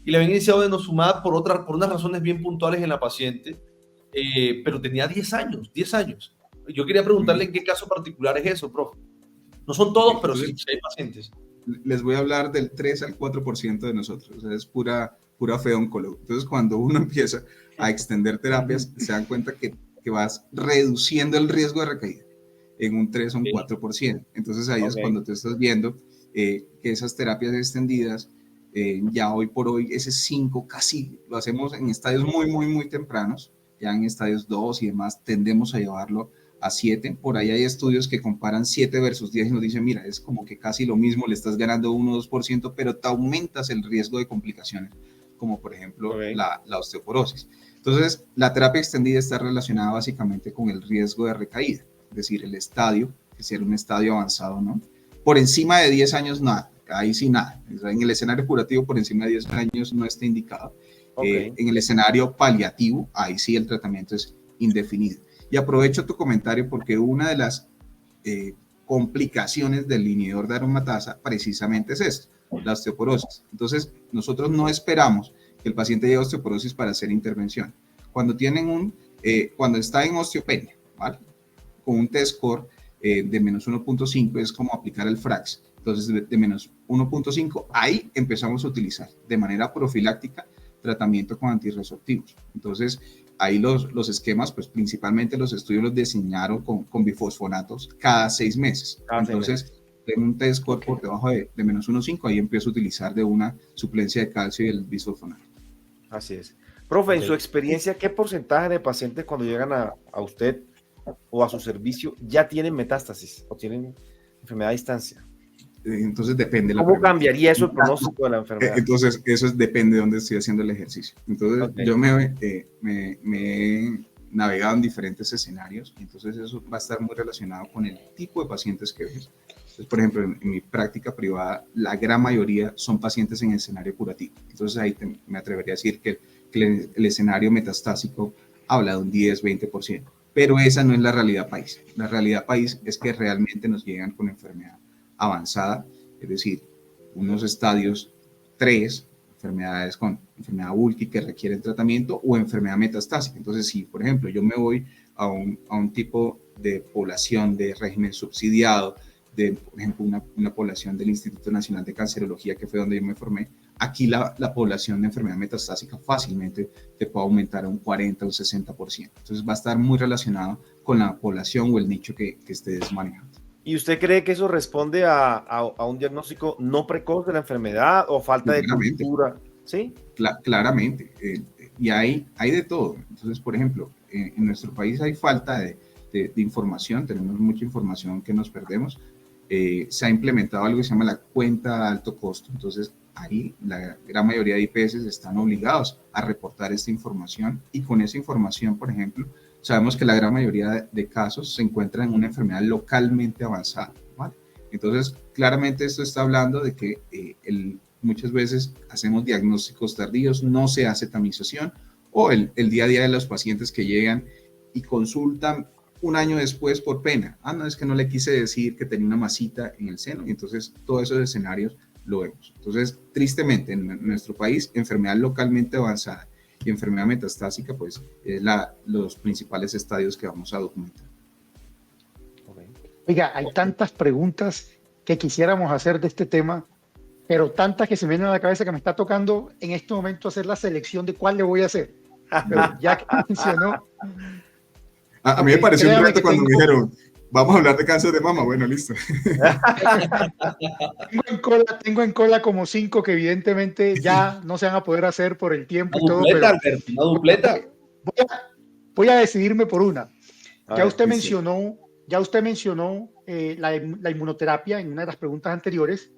y le habían iniciado denosumab por unas razones bien puntuales en la paciente, pero tenía 10 años, 10 años. Yo quería preguntarle en qué caso particular es eso, profe. No son todos, pero sí hay pacientes. Les voy a hablar del 3 al 4% de nosotros, o sea, es pura fe de oncólogo. Entonces, cuando uno empieza a extender terapias, se dan cuenta que vas reduciendo el riesgo de recaída en un 3 o un 4%. Entonces, ahí es cuando tú estás viendo que esas terapias extendidas, ya hoy por hoy, ese 5 casi lo hacemos en estadios muy, muy, muy tempranos, ya en estadios 2 y demás, tendemos a llevarlo a 7. Por ahí hay estudios que comparan 7 versus 10 y nos dicen, mira, es como que casi lo mismo, le estás ganando 1 o 2%, pero te aumentas el riesgo de complicaciones, como por ejemplo la osteoporosis. Entonces, la terapia extendida está relacionada básicamente con el riesgo de recaída, es decir, el estadio, que sea un estadio avanzado, ¿no? Por encima de 10 años, nada, ahí sí nada. En el escenario curativo, por encima de 10 años no está indicado. En el escenario paliativo, ahí sí el tratamiento es indefinido. Y aprovecho tu comentario porque una de las complicaciones del inhibidor de aromatasa precisamente es esto, la osteoporosis. Entonces, nosotros no esperamos que el paciente llegue a osteoporosis para hacer intervención. Cuando está en osteopenia, ¿vale? Con un test score de menos 1.5 es como aplicar el FRAX. Entonces, de menos 1.5, ahí empezamos a utilizar de manera profiláctica tratamiento con antirresortivos. Entonces, ahí los esquemas, pues principalmente los estudios los diseñaron con bifosfonatos cada 6 meses. Entonces, en un test score por debajo de menos 1.5, ahí empiezo a utilizar de una suplencia de calcio y el bisfosfonato. Así es. Profe, en su experiencia, ¿qué porcentaje de pacientes cuando llegan a usted o a su servicio ya tienen metástasis o tienen enfermedad a distancia? Entonces depende. ¿Cómo cambiaría eso el pronóstico de la enfermedad? Entonces eso depende de dónde estoy haciendo el ejercicio. Entonces yo me he navegado en diferentes escenarios, entonces eso va a estar muy relacionado con el tipo de pacientes que ves. Entonces, por ejemplo, en mi práctica privada, la gran mayoría son pacientes en escenario curativo. Entonces ahí me atrevería a decir que el escenario metastásico habla de un 10-20%. Pero esa no es la realidad país. La realidad país es que realmente nos llegan con enfermedad avanzada, es decir, unos estadios 3, enfermedades con enfermedad bulky que requieren tratamiento o enfermedad metastásica. Entonces, si por ejemplo yo me voy a un tipo de población de régimen subsidiado, por ejemplo, una población del Instituto Nacional de Cancerología, que fue donde yo me formé, aquí la población de enfermedad metastásica fácilmente te puede aumentar a un 40 o un 60%. Entonces va a estar muy relacionado con la población o el nicho que estés manejando. ¿Y usted cree que eso responde a un diagnóstico no precoz de la enfermedad o falta de cultura? ¿Sí? Claramente. Y hay de todo. Entonces, por ejemplo, en nuestro país hay falta de información, tenemos mucha información que nos perdemos. Se ha implementado algo que se llama la cuenta de alto costo. Entonces, ahí la gran mayoría de IPS están obligados a reportar esta información y con esa información, por ejemplo, sabemos que la gran mayoría de casos se encuentran en una enfermedad localmente avanzada, ¿vale? Entonces, claramente esto está hablando de que muchas veces hacemos diagnósticos tardíos, no se hace tamización o el día a día de los pacientes que llegan y consultan un año después por pena. No, es que no le quise decir que tenía una masita en el seno. Y entonces, todos esos escenarios lo vemos. Entonces, tristemente, en nuestro país, enfermedad localmente avanzada y enfermedad metastásica, pues, es los principales estadios que vamos a documentar. Oiga, hay tantas preguntas que quisiéramos hacer de este tema, pero tantas que se me vienen a la cabeza que me está tocando en este momento hacer la selección de cuál le voy a hacer. Pero ya que mencionó... A mí me pareció un reto cuando me dijeron, vamos a hablar de cáncer de mama. Bueno, listo. Tengo en cola como 5 que evidentemente ya no se van a poder hacer por el tiempo y todo. Una dupleta. Voy a decidirme por una. Ya usted mencionó la inmunoterapia en una de las preguntas anteriores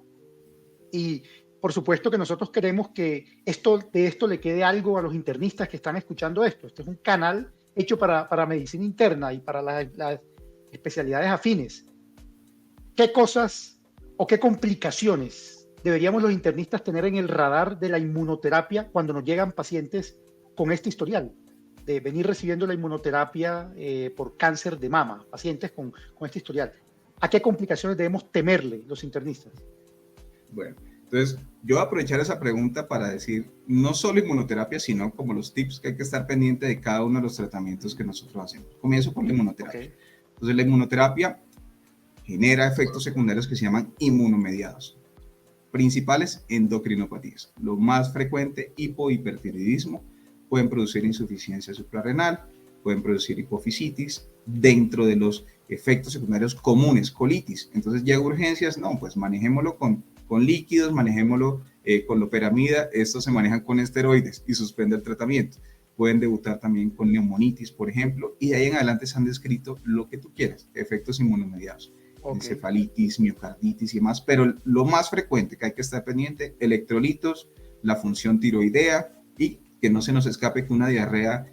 y por supuesto que nosotros queremos que de esto le quede algo a los internistas que están escuchando esto. Este es un canal hecho para medicina interna y para las especialidades afines. ¿Qué cosas o qué complicaciones deberíamos los internistas tener en el radar de la inmunoterapia cuando nos llegan pacientes con este historial de venir recibiendo la inmunoterapia por cáncer de mama, pacientes con este historial? ¿A qué complicaciones debemos temerle los internistas? Bueno, entonces yo voy a aprovechar esa pregunta para decir no solo inmunoterapia, sino como los tips que hay que estar pendiente de cada uno de los tratamientos que nosotros hacemos. Comienzo por la inmunoterapia. Okay. Entonces la inmunoterapia genera efectos secundarios que se llaman inmunomediados. Principales, endocrinopatías. Lo más frecuente, hipohipertiroidismo, pueden producir insuficiencia suprarrenal, pueden producir hipofisitis, dentro de los efectos secundarios comunes, colitis. Entonces llega urgencias, no, pues manejémoslo con líquidos, manejémoslo con loperamida, estos se manejan con esteroides y suspende el tratamiento. Pueden debutar también con neumonitis, por ejemplo, y de ahí en adelante se han descrito lo que tú quieras, efectos inmunomediados. Okay. Encefalitis, miocarditis y demás, pero lo más frecuente que hay que estar pendiente, electrolitos, la función tiroidea y que no se nos escape que una diarrea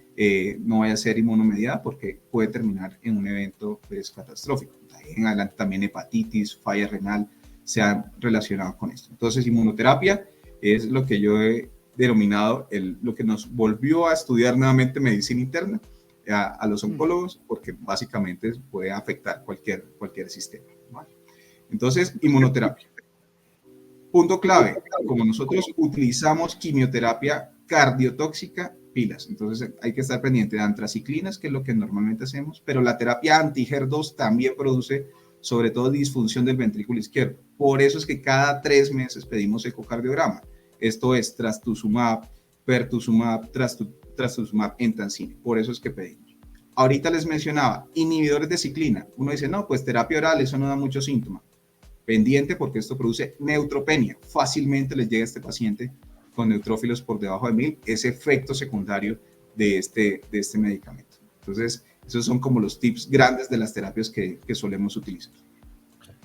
no vaya a ser inmunomediada porque puede terminar en un evento pues, catastrófico. De ahí en adelante también hepatitis, falla renal se han relacionado con esto. Entonces inmunoterapia es lo que yo he denominado lo que nos volvió a estudiar nuevamente medicina interna a los oncólogos, porque básicamente puede afectar cualquier sistema, ¿vale? Entonces, inmunoterapia. Punto clave, como nosotros utilizamos quimioterapia cardiotóxica, pilas, entonces hay que estar pendiente de antraciclinas, que es lo que normalmente hacemos, pero la terapia anti-HER2 también produce, sobre todo, disfunción del ventrículo izquierdo. Por eso es que cada 3 meses pedimos ecocardiograma. Esto es trastuzumab, pertuzumab, trastuzumab, entancina. Por eso es que pedimos. Ahorita les mencionaba inhibidores de ciclina. Uno dice, no, pues terapia oral, eso no da mucho síntoma. Pendiente porque esto produce neutropenia. Fácilmente les llega a este paciente con neutrófilos por debajo de 1000, ese efecto secundario de este medicamento. Entonces, esos son como los tips grandes de las terapias que solemos utilizar.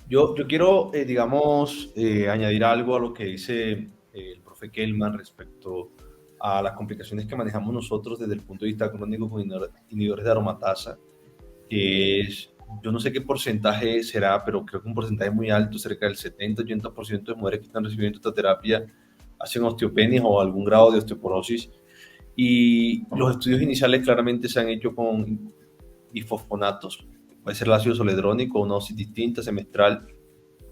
Yo quiero, añadir algo a lo que dice el profe Kelman respecto a las complicaciones que manejamos nosotros desde el punto de vista crónico con inhibidores de aromatasa, que es, yo no sé qué porcentaje será, pero creo que un porcentaje muy alto, cerca del 70-80% de mujeres que están recibiendo esta terapia hacen osteopenias o algún grado de osteoporosis, y los estudios iniciales claramente se han hecho con bifosfonatos, puede ser el ácido zoledrónico, una dosis distinta, semestral,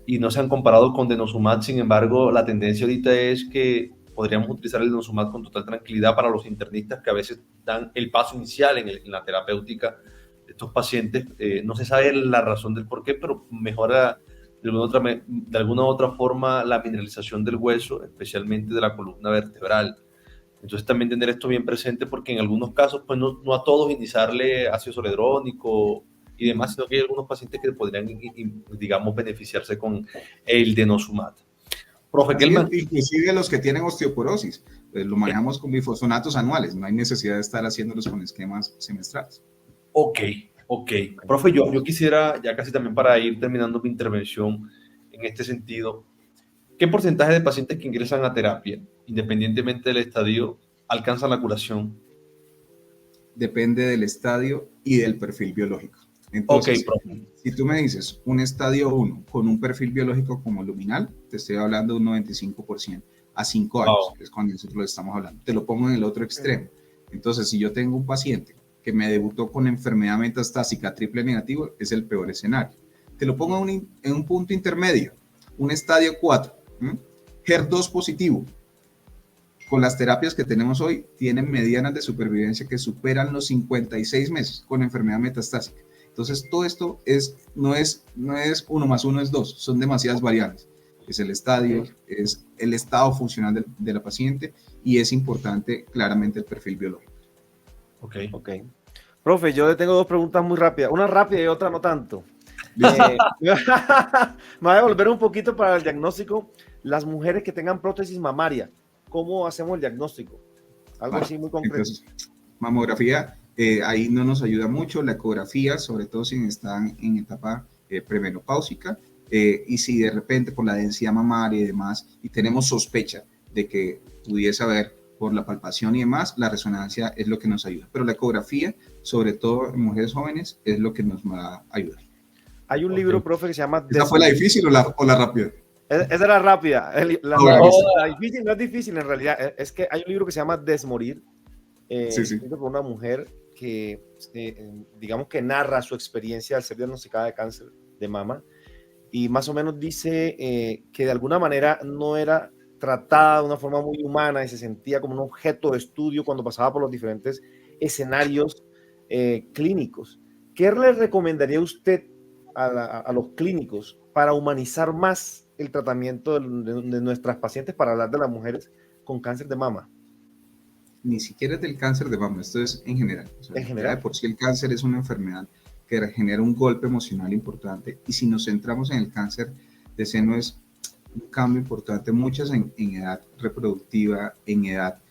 y no se han comparado con denosumab. Sin embargo, la tendencia ahorita es que podríamos utilizar el denosumab con total tranquilidad para los internistas que a veces dan el paso inicial en la terapéutica de estos pacientes. No se sabe la razón del por qué, pero mejora de alguna otra forma la mineralización del hueso, especialmente de la columna vertebral. Entonces también tener esto bien presente, porque en algunos casos pues no a todos iniciarle ácido zoledrónico y demás, sino que hay algunos pacientes que podrían, digamos, beneficiarse con el denosumab. Profe Kelman. Inclusive los que tienen osteoporosis, pues lo manejamos con bifosfonatos anuales, no hay necesidad de estar haciéndolos con esquemas semestrales. Ok. Profe, yo quisiera, ya casi también para ir terminando mi intervención en este sentido, ¿qué porcentaje de pacientes que ingresan a terapia, independientemente del estadio, alcanzan la curación? Depende del estadio y del perfil biológico. Entonces, si tú me dices un estadio 1 con un perfil biológico como luminal, te estoy hablando de un 95% a 5 años, que es cuando nosotros lo estamos hablando. Te lo pongo en el otro extremo. Entonces, si yo tengo un paciente que me debutó con enfermedad metastásica triple negativo, es el peor escenario. Te lo pongo en un punto intermedio, un estadio 4, HER2 positivo. Con las terapias que tenemos hoy, tienen medianas de supervivencia que superan los 56 meses con enfermedad metastásica. Entonces, todo esto no es 1 más 1 es 2, son demasiadas variables. Es el estadio, es el estado funcional de la paciente y es importante claramente el perfil biológico. Ok. Profe, yo le tengo 2 preguntas muy rápidas, una rápida y otra no tanto. Me voy a volver un poquito para el diagnóstico. Las mujeres que tengan prótesis mamaria, ¿cómo hacemos el diagnóstico? Algo así muy concreto. Entonces, mamografía, ahí no nos ayuda mucho. La ecografía, sobre todo si están en etapa premenopáusica, y si de repente por la densidad mamaria y demás, y tenemos sospecha de que pudiese haber por la palpación y demás, la resonancia es lo que nos ayuda. Pero la ecografía, sobre todo en mujeres jóvenes, es lo que nos va a ayudar. Hay un libro, profe, que se llama... ¿Esa fue la difícil o la rápida? Esa era rápida. La difícil no es difícil en realidad. Es que hay un libro que se llama Desmorir, Sí, sí. escrito por una mujer que, digamos que narra su experiencia al ser diagnosticada de cáncer de mama, y más o menos dice que de alguna manera no era tratada de una forma muy humana y se sentía como un objeto de estudio cuando pasaba por los diferentes escenarios clínicos. ¿Qué le recomendaría usted a los clínicos para humanizar más el tratamiento de nuestras pacientes, para hablar de las mujeres con cáncer de mama? Ni siquiera es del cáncer de mama, esto es en general. O sea, En general. ya de por sí el cáncer es una enfermedad que genera un golpe emocional importante, y si nos centramos en el cáncer de seno es un cambio importante, muchas en edad reproductiva, en edad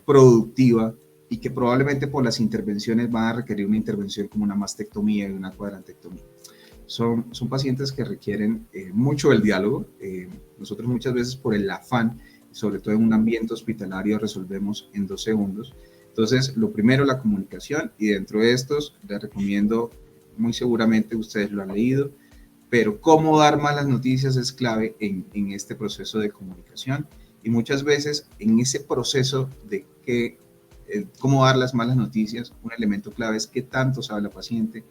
productiva, y que probablemente por las intervenciones van a requerir una intervención como una mastectomía y una cuadrantectomía. Son pacientes que requieren mucho el diálogo. Nosotros muchas veces por el afán, sobre todo en un ambiente hospitalario, resolvemos en 2 segundos. Entonces, lo primero, la comunicación, y dentro de estos les recomiendo, muy seguramente ustedes lo han leído, pero cómo dar malas noticias es clave en este proceso de comunicación, y muchas veces en ese proceso de cómo dar las malas noticias, un elemento clave es qué tanto sabe la paciente,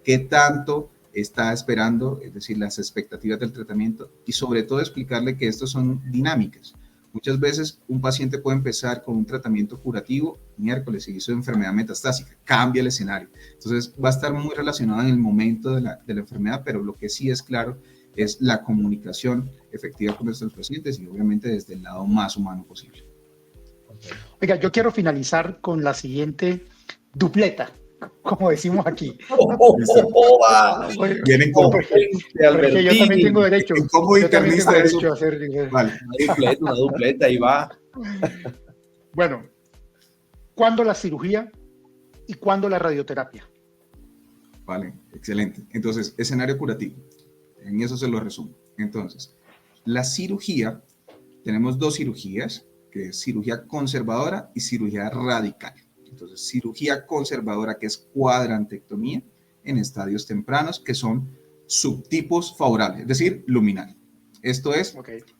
qué tanto está esperando, es decir, las expectativas del tratamiento, y sobre todo explicarle que estos son dinámicas. Muchas veces un paciente puede empezar con un tratamiento curativo, miércoles se hizo enfermedad metastásica, cambia el escenario. Entonces va a estar muy relacionado en el momento de la enfermedad, pero lo que sí es claro es la comunicación efectiva con nuestros pacientes, y obviamente desde el lado más humano posible. Oiga, yo quiero finalizar con la siguiente dupleta, como decimos aquí. Vienen con Porque yo también tengo derecho. ¿Cómo Yo también tengo interlista eso? derecho a hacer. Vale. Una dupleta, ahí va. Bueno, ¿cuándo la cirugía y cuándo la radioterapia? Vale, excelente. Entonces, escenario curativo. En eso se lo resumo. Entonces, la cirugía, tenemos 2 cirugías, que es cirugía conservadora y cirugía radical. Entonces, cirugía conservadora, que es cuadrantectomía en estadios tempranos, que son subtipos favorables, es decir, luminal. Esto es,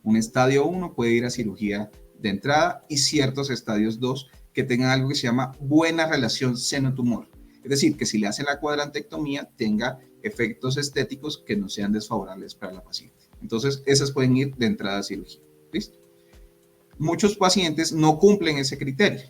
un estadio 1 puede ir a cirugía de entrada, y ciertos estadios 2 que tengan algo que se llama buena relación seno-tumor. Es decir, que si le hacen la cuadrantectomía tenga efectos estéticos que no sean desfavorables para la paciente. Entonces, esas pueden ir de entrada a cirugía. ¿Listo? Muchos pacientes no cumplen ese criterio.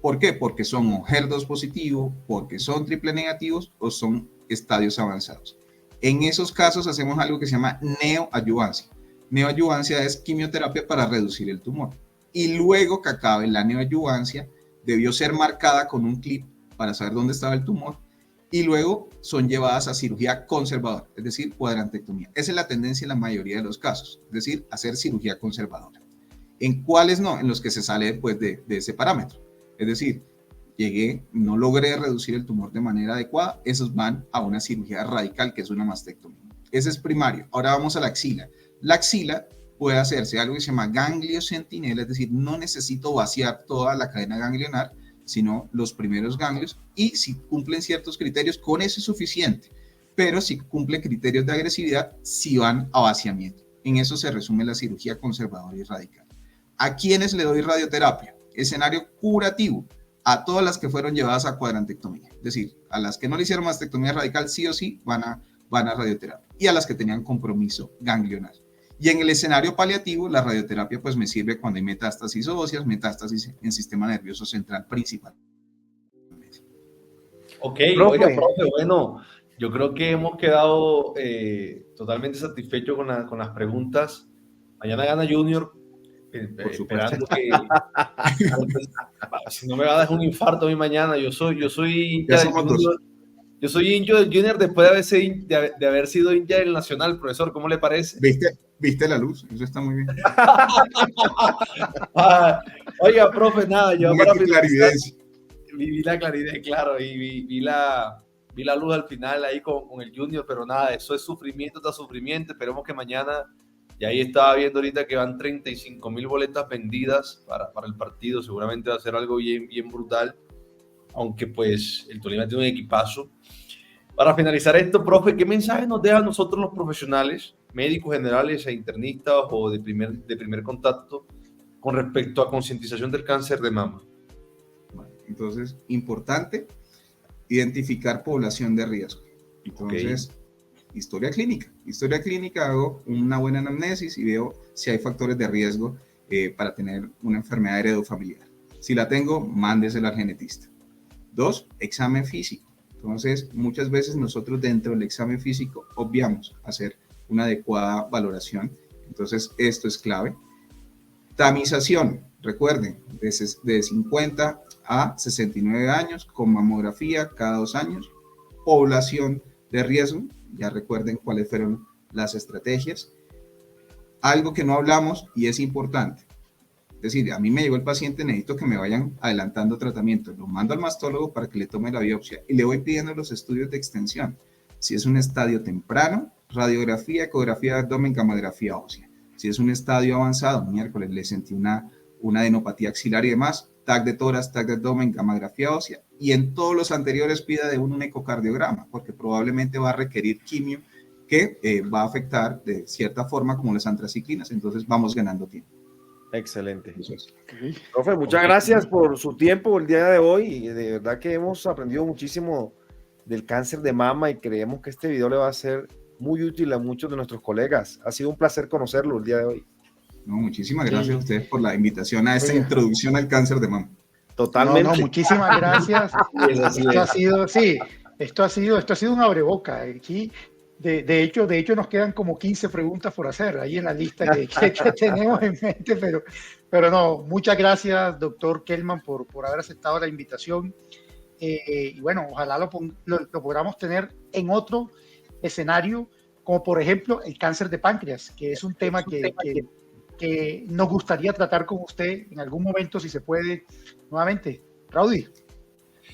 ¿Por qué? Porque son o HER2 positivo, porque son triple negativos o son estadios avanzados. En esos casos hacemos algo que se llama neoadyuvancia. Neoadyuvancia es quimioterapia para reducir el tumor. Y luego que acabe la neoadyuvancia, debió ser marcada con un clip para saber dónde estaba el tumor, y luego son llevadas a cirugía conservadora, es decir, cuadrantectomía. Esa es la tendencia en la mayoría de los casos, es decir, hacer cirugía conservadora. ¿En cuáles no? En los que se sale después de ese parámetro. Es decir, no logré reducir el tumor de manera adecuada, esos van a una cirugía radical, que es una mastectomía. Ese es primario. Ahora vamos a la axila. La axila puede hacerse algo que se llama ganglio centinela, es decir, no necesito vaciar toda la cadena ganglionar, sino los primeros ganglios, y si cumplen ciertos criterios, con eso es suficiente. Pero si cumplen criterios de agresividad, sí van a vaciamiento. En eso se resume la cirugía conservadora y radical. ¿A quiénes le doy radioterapia? Escenario curativo, a todas las que fueron llevadas a cuadrantectomía. Es decir, a las que no le hicieron mastectomía radical, sí o sí van a radioterapia. Y a las que tenían compromiso ganglionar. Y en el escenario paliativo, la radioterapia pues me sirve cuando hay metástasis óseas, metástasis en sistema nervioso central principal. Ok, oiga, profe, bueno, yo creo que hemos quedado totalmente satisfechos con las preguntas. Mañana gana Junior, esperando que si no me va a dar un infarto a mí mañana. Yo soy hincha del Junior. Yo soy hincha del Junior después de haber sido hincha del Nacional, profesor. ¿Cómo le parece? ¿Viste la luz? Eso está muy bien. Oiga, profe, nada, yo para finalizar, vi la claridad, claro, y vi la luz al final ahí con el Junior, pero nada, eso es sufrimiento tras sufrimiento. Esperemos que mañana, y ahí estaba viendo ahorita que van 35,000 boletas vendidas para el partido, seguramente va a ser algo bien brutal, aunque pues el Tolima tiene un equipazo. Para finalizar esto, profe, ¿qué mensaje nos deja a nosotros los profesionales, médicos generales e internistas o de primer contacto con respecto a concientización del cáncer de mama? Entonces, importante identificar población de riesgo. Entonces, historia clínica, hago una buena anamnesis y veo si hay factores de riesgo para tener una enfermedad heredofamiliar. Si la tengo, mándesela al genetista. 2, examen físico. Entonces, muchas veces nosotros dentro del examen físico obviamos hacer una adecuada valoración. Entonces, esto es clave. Tamización, recuerden, de 50 a 69 años, con mamografía cada 2 años. Población de riesgo, ya recuerden cuáles fueron las estrategias. Algo que no hablamos y es importante. Es decir, a mí me llegó el paciente, necesito que me vayan adelantando tratamiento. Lo mando al mastólogo para que le tome la biopsia y le voy pidiendo los estudios de extensión. Si es un estadio temprano, radiografía, ecografía de abdomen, gamografía ósea. Si es un estadio avanzado, miércoles le sentí una adenopatía axilar y demás, TAC de tórax, TAC de abdomen, gamografía ósea. Y en todos los anteriores pida de un ecocardiograma, porque probablemente va a requerir quimio que va a afectar de cierta forma como las antraciclinas. Entonces vamos ganando tiempo. Excelente. Okay. Profe, muchas gracias por su tiempo el día de hoy. Y de verdad que hemos aprendido muchísimo del cáncer de mama y creemos que este video le va a ser muy útil a muchos de nuestros colegas. Ha sido un placer conocerlo el día de hoy. No, muchísimas gracias a ustedes por la invitación a esta introducción al cáncer de mama. Totalmente. No, muchísimas gracias. Esto ha sido un abreboca. Aquí, de hecho, nos quedan como 15 preguntas por hacer ahí en la lista que tenemos en mente, pero no, muchas gracias, doctor Kelman, por haber aceptado la invitación. Y bueno, ojalá lo podamos tener en otro escenario, como por ejemplo el cáncer de páncreas, que es un tema que nos gustaría tratar con usted en algún momento, si se puede, nuevamente. Raudy.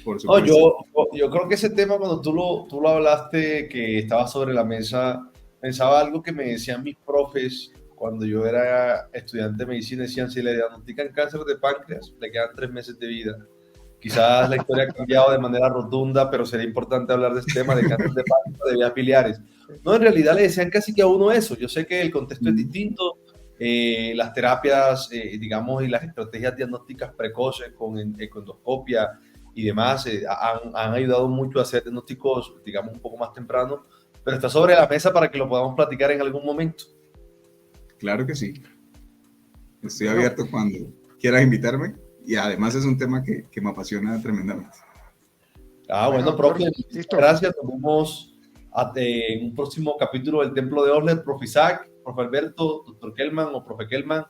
Por supuesto. Yo creo que ese tema, cuando tú lo hablaste, que estaba sobre la mesa, pensaba algo que me decían mis profes cuando yo era estudiante de medicina. Decían, si le diagnostican cáncer de páncreas, le quedan 3 meses de vida. Quizás la historia ha cambiado de manera rotunda, pero sería importante hablar de este tema de cáncer de páncreas, de vías biliares. No, en realidad le decían casi que a uno eso. Yo sé que el contexto es distinto, las terapias, digamos, y las estrategias diagnósticas precoces con endoscopia y demás han ayudado mucho a hacer diagnósticos, digamos, un poco más tempranos, pero está sobre la mesa para que lo podamos platicar en algún momento. Claro que sí. Estoy abierto cuando quieras invitarme. Y además es un tema que me apasiona tremendamente. Bueno, profe, gracias. Nos vemos en un próximo capítulo del Templo de Osler. Profe Isaac, profe Alberto, doctor Kelman o profe Kelman.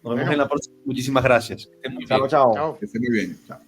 Nos vemos en la próxima. Muchísimas gracias. Que estén muy bien. Chao. Que estén muy bien. Chao.